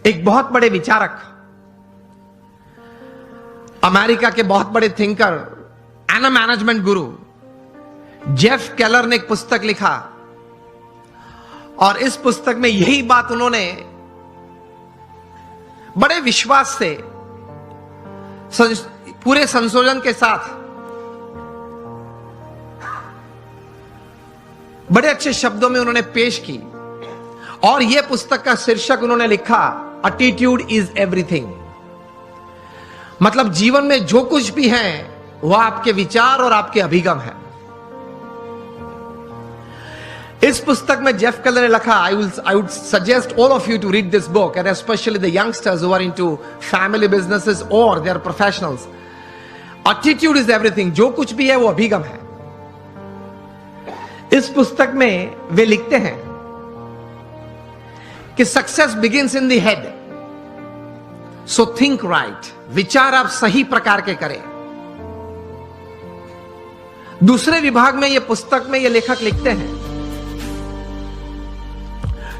एक बहुत बड़े विचारक, अमेरिका के बहुत बड़े thinker and management Guru Jeff Keller ने एक पुस्तक लिखा, और इस पुस्तक में यही बात उन्होंने बड़े विश्वास से पूरे संशोधन के साथ बड़े अच्छे शब्दों में उन्होंने पेश की। और यह पुस्तक का शीर्षक उन्होंने लिखा, एटीट्यूड इज एवरीथिंग। मतलब जीवन में जो कुछ भी है वह आपके विचार और आपके अभिगम है। इस पुस्तक में जेफ केलर ने लिखा, I would suggest all of you to read this book, and especially the youngsters who are into family businesses or they are professionals. Attitude is everything. जो कुछ भी है वो अभिगम है। इस पुस्तक में वे लिखते हैं कि success begins in the head, so think right. विचार आप सही प्रकार के करें। दूसरे विभाग में ये पुस्तक में ये लेखक लिखते हैं,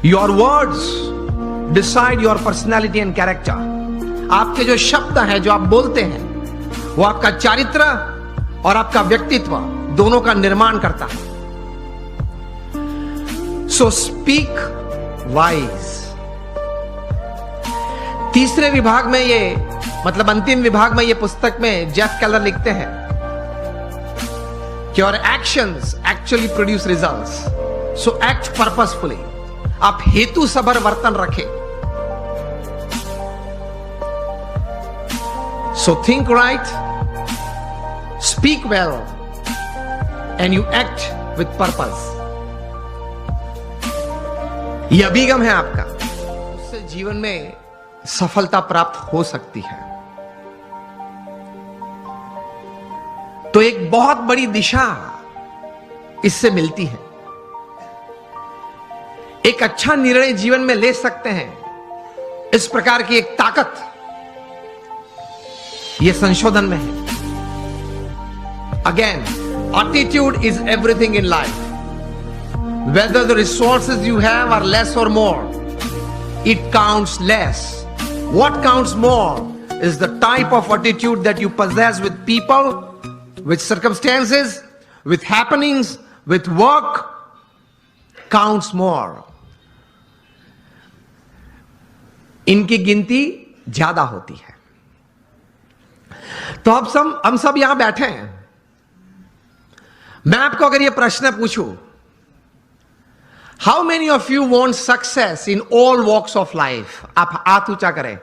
your words decide your personality and character. आपके जो शब्द हैं, जो आप बोलते हैं, वो आपका चारित्र और आपका व्यक्तित्व दोनों का निर्माण करता है। So speak wise. तीसरे विभाग में ये, मतलब अंतिम विभाग में ये पुस्तक में जेफ केलर लिखते हैं कि your actions actually produce results, so act purposefully. आप हेतु सभर वर्तन रखें। So think right, speak well and you act with purpose. यह अभिगम है आपका, उससे जीवन में सफलता प्राप्त हो सकती है। तो एक बहुत बड़ी दिशा इससे मिलती है। एक अच्छा निर्णय जीवन में ले सकते हैं, इस प्रकार की एक ताकत यह संशोधन में है। Again, attitude is everything in life. Whether the resources you have are less और more, it counts less. What counts more is the type of attitude that you possess with people, with circumstances, with happenings, with work counts more. इनकी गिनती ज्यादा होती है। तो अब हम सब यहां बैठे हैं। मैं आपको अगर यह प्रश्न पूछूं, how many of you want success in all walks of life? आप हाथ ऊंचा करें।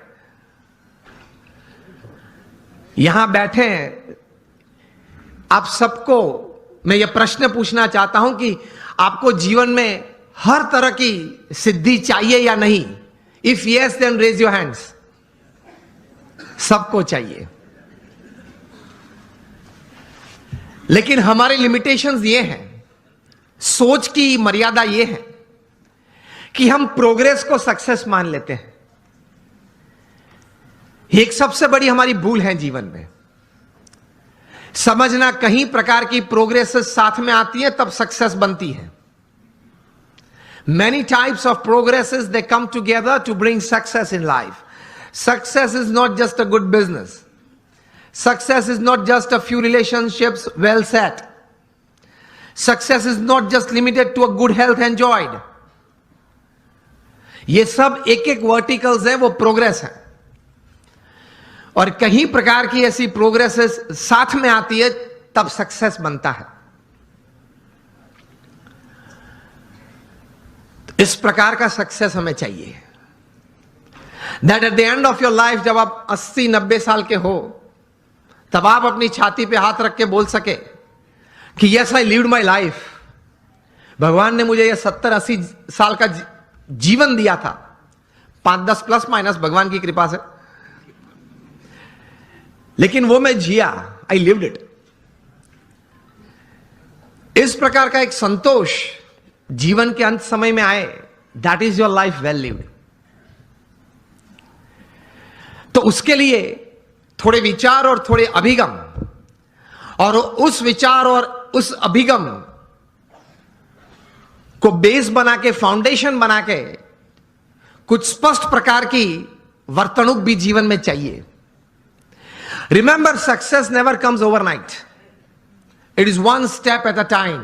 यहां बैठे हैं आप सबको मैं यह प्रश्न पूछना चाहता हूं कि आपको जीवन में हर तरह की सिद्धि चाहिए या नहीं? If yes, then raise your hands. सबको चाहिए, लेकिन हमारे लिमिटेशंस ये हैं, सोच की मर्यादा ये है कि हम प्रोग्रेस को सक्सेस मान लेते हैं। एक सबसे बड़ी हमारी भूल है जीवन में, समझना कहीं प्रकार की प्रोग्रेस साथ में आती है तब सक्सेस बनती है। Many types of progresses, they come together to bring success in life. Success is not just a good business. Success is not just a few relationships well set. Success is not just limited to a good health enjoyed. ये सब एक एक verticals हैं, वो progress है। और कहीं प्रकार की ऐसी प्रोग्रेसेस साथ में आती है तब सक्सेस बनता है। इस प्रकार का सक्सेस हमें चाहिए, that at the end of your life, जब आप 80-90 साल के हो, तब आप अपनी छाती पे हाथ रख के बोल सके कि yes, I lived my life. भगवान ने मुझे यह 70-80 साल का जीवन दिया था, 5-10 प्लस माइनस भगवान की कृपा से, लेकिन वो मैं जिया, आई लिव्ड इट। इस प्रकार का एक संतोष जीवन के अंत समय में आए, that is your life well lived. तो उसके लिए थोड़े विचार और थोड़े अभिगम, और उस विचार और उस अभिगम को बेस बना के, फाउंडेशन बना के कुछ स्पष्ट प्रकार की वर्तणुक भी जीवन में चाहिए। Remember, success never comes overnight, it is one step at a time.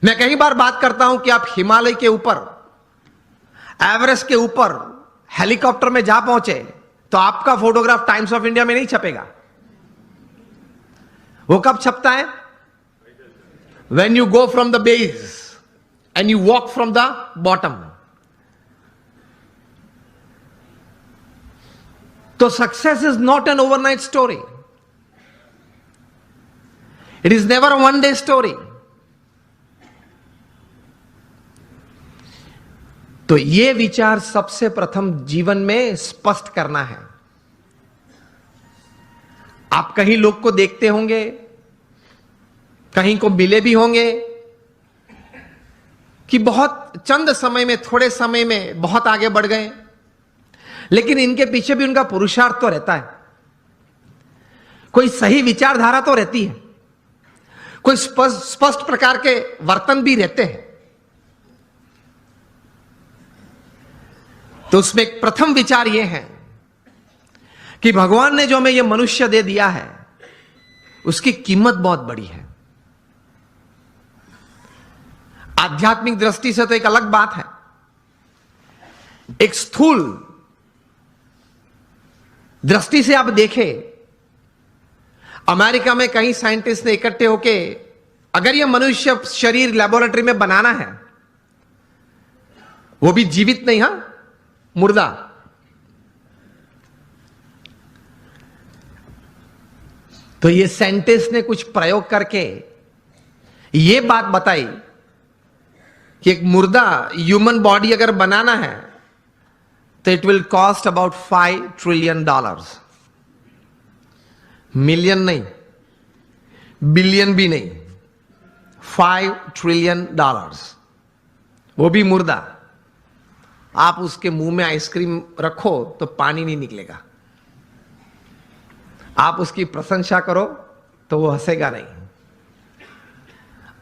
मैं कई बार बात करता हूं कि आप हिमालय के ऊपर, एवरेस्ट के ऊपर हेलीकॉप्टर में जा पहुंचे तो आपका फोटोग्राफ टाइम्स ऑफ इंडिया में नहीं छपेगा। वो कब छपता है? When you go from the base and you walk from the bottom. So success is not an overnight story. It is never a one-day story. तो ये विचार सबसे प्रथम जीवन में स्पष्ट करना है। आप कहीं लोग को देखते होंगे, कहीं को मिले भी होंगे कि बहुत चंद समय में, थोड़े समय में बहुत आगे बढ़ गए, लेकिन इनके पीछे भी उनका पुरुषार्थ तो रहता है। कोई सही विचारधारा तो रहती है, कोई स्पष्ट प्रकार के वर्तन भी रहते हैं। तो उसमें एक प्रथम विचार यह है कि भगवान ने जो हमें यह मनुष्य दे दिया है उसकी कीमत बहुत बड़ी है। आध्यात्मिक दृष्टि से तो एक अलग बात है। एक स्थूल दृष्टि से आप देखें, अमेरिका में कई साइंटिस्ट ने इकट्ठे होके अगर यह मनुष्य शरीर लेबोरेटरी में बनाना है, वो भी जीवित नहीं, हां, मुर्दा, तो ये साइंटिस्ट ने कुछ प्रयोग करके ये बात बताई कि एक मुर्दा ह्यूमन बॉडी अगर बनाना है तो it will cost about $5 trillion. Million नहीं, बिलियन भी नहीं, $5 ट्रिलियन, वो भी मुर्दा। आप उसके मुंह में आइसक्रीम रखो तो पानी नहीं निकलेगा, आप उसकी प्रशंसा करो तो वो हंसेगा नहीं,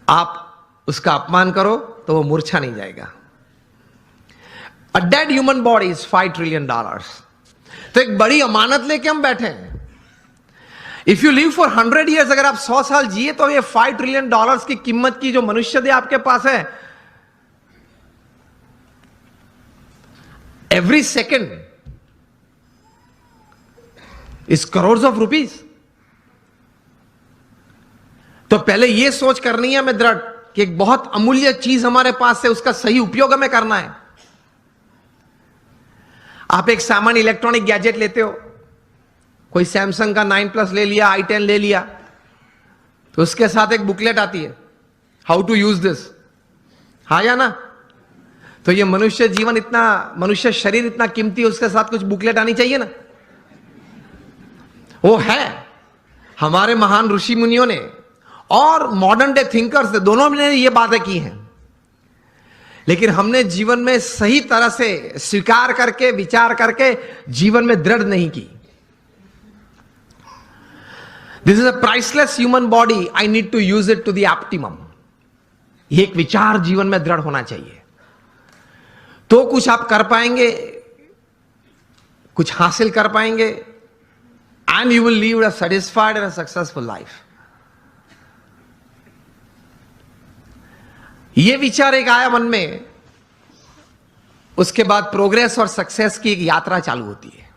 आप उसका अपमान करो तो वो मूर्छा नहीं जाएगा। A dead human body is $5 trillion. तो एक बड़ी अमानत लेके हम बैठे हैं। If you live for 100 years, अगर आप 100 साल जिए तो ये $5 ट्रिलियन की कीमत की जो मनुष्य दे आपके पास है, every second is crore of rupees. तो पहले यह सोच करनी है हमें दृढ़ कि एक बहुत अमूल्य चीज हमारे पास है, उसका सही उपयोग हमें करना है। आप एक सामान्य इलेक्ट्रॉनिक गैजेट लेते हो, कोई सैमसंग का 9+ ले लिया, i10 ले लिया, तो उसके साथ एक बुकलेट आती है, हाउ टू यूज दिस, हाँ या ना? तो ये मनुष्य जीवन इतना, मनुष्य शरीर इतना कीमती है, उसके साथ कुछ बुकलेट आनी चाहिए ना। वो है, हमारे महान ऋषि मुनियों ने और मॉडर्न डे थिंकर्स ने, दोनों ने ये बातें की हैं, लेकिन हमने जीवन में सही तरह से स्वीकार करके, विचार करके जीवन में दृढ़ नहीं की। This is a priceless human body, I need to use it to the optimum. ये एक विचार जीवन में दृढ़ होना चाहिए, तो कुछ आप कर पाएंगे, कुछ हासिल कर पाएंगे, and you will leave a satisfied and a successful life. ये विचार एक आया मन में, उसके बाद प्रोग्रेस और सक्सेस की एक यात्रा चालू होती है।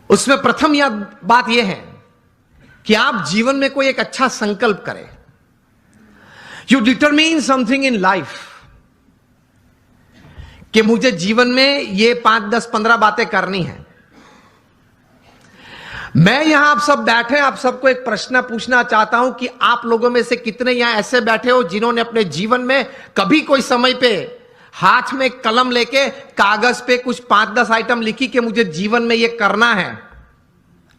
उसमें प्रथम बात यह है कि आप जीवन में कोई एक अच्छा संकल्प करें। You determine something in life कि मुझे जीवन में ये 5, 10, 15 बातें करनी है। मैं यहां आप सब बैठे, आप सबको एक प्रश्न पूछना चाहता हूं कि आप लोगों में से कितने यहां ऐसे बैठे हो जिन्होंने अपने जीवन में कभी कोई समय पे हाथ में कलम लेके कागज पे कुछ 5-10 आइटम लिखी कि मुझे जीवन में ये करना है?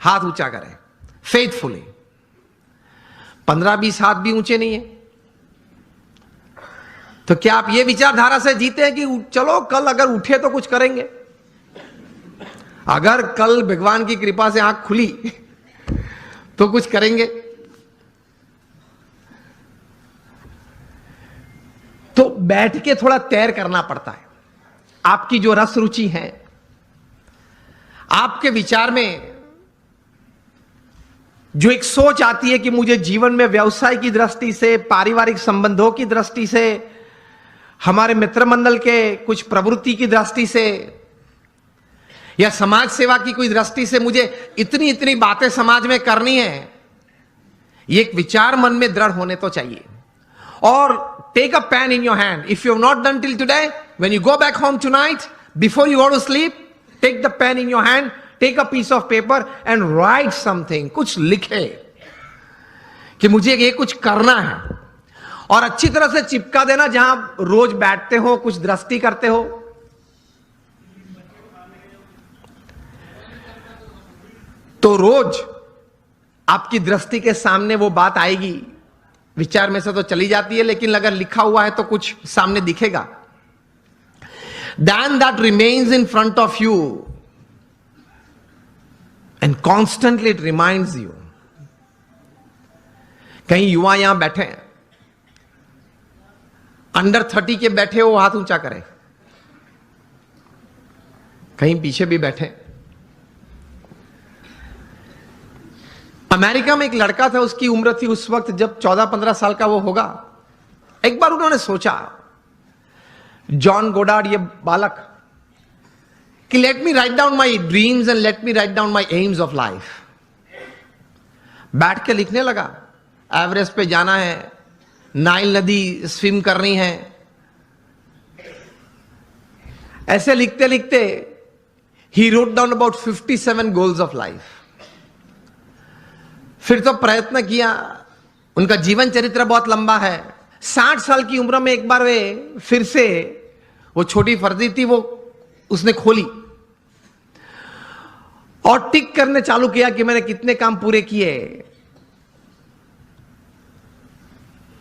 हाथ ऊंचा करें फेथफुली। 15-20 हाथ भी ऊंचे नहीं है। तो क्या आप ये विचारधारा से जीते हैं कि चलो कल अगर उठे तो कुछ करेंगे? अगर कल भगवान की कृपा से आंख खुली तो कुछ करेंगे? तो बैठ के थोड़ा तैर करना पड़ता है। आपकी जो रस रुचि है, आपके विचार में जो एक सोच आती है कि मुझे जीवन में व्यवसाय की दृष्टि से, पारिवारिक संबंधों की दृष्टि से, हमारे मित्र मंडल के कुछ प्रवृत्ति की दृष्टि से या समाज सेवा की कोई दृष्टि से मुझे इतनी इतनी बातें समाज में करनी है, ये एक विचार मन में दृढ़ होने तो चाहिए। और take a pen in your hand. If you have not done till today, when you go back home tonight, before you go to sleep, take the pen in your hand, take a piece of paper and write something. कुछ लिखे कि मुझे ये कुछ करना है, और अच्छी तरह से चिपका देना जहां रोज बैठते हो, कुछ दृष्टि करते हो। तो रोज आपकी दृष्टि के सामने वो बात आएगी। विचार में से तो चली जाती है, लेकिन अगर लिखा हुआ है तो कुछ सामने दिखेगा। Then that remains in front of you and constantly it reminds you. कहीं युवा यहां बैठे हैं, अंडर 30 के बैठे हो, हाथ ऊंचा करें। कहीं पीछे भी बैठे। अमेरिका में एक लड़का था, उसकी उम्र थी उस वक्त जब 14-15 साल का वो होगा। एक बार उन्होंने सोचा, जॉन गोडार्ड ये बालक, कि let me write down my dreams and let me write down my AIIMS of life. बैठ के लिखने लगा, एवरेस्ट पे जाना है, नाइल नदी स्विम करनी है। ऐसे लिखते लिखते he wrote down about 57 goals of life. फिर तो प्रयत्न किया, उनका जीवन चरित्र बहुत लंबा है। 60 साल की उम्र में एक बार वे फिर से, वो छोटी फर्जी थी, वो उसने खोली और टिक करने चालू किया कि मैंने कितने काम पूरे किए।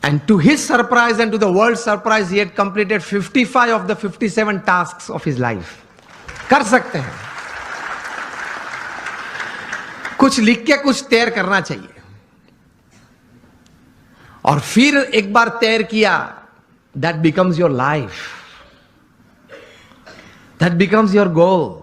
And to his surprise and to the world surprise, he had completed 55 of the 57 tasks of his life. कर सकते हैं, कुछ लिख के कुछ तैर करना चाहिए। और फिर एक बार तैर किया, that becomes your life, that becomes your goal.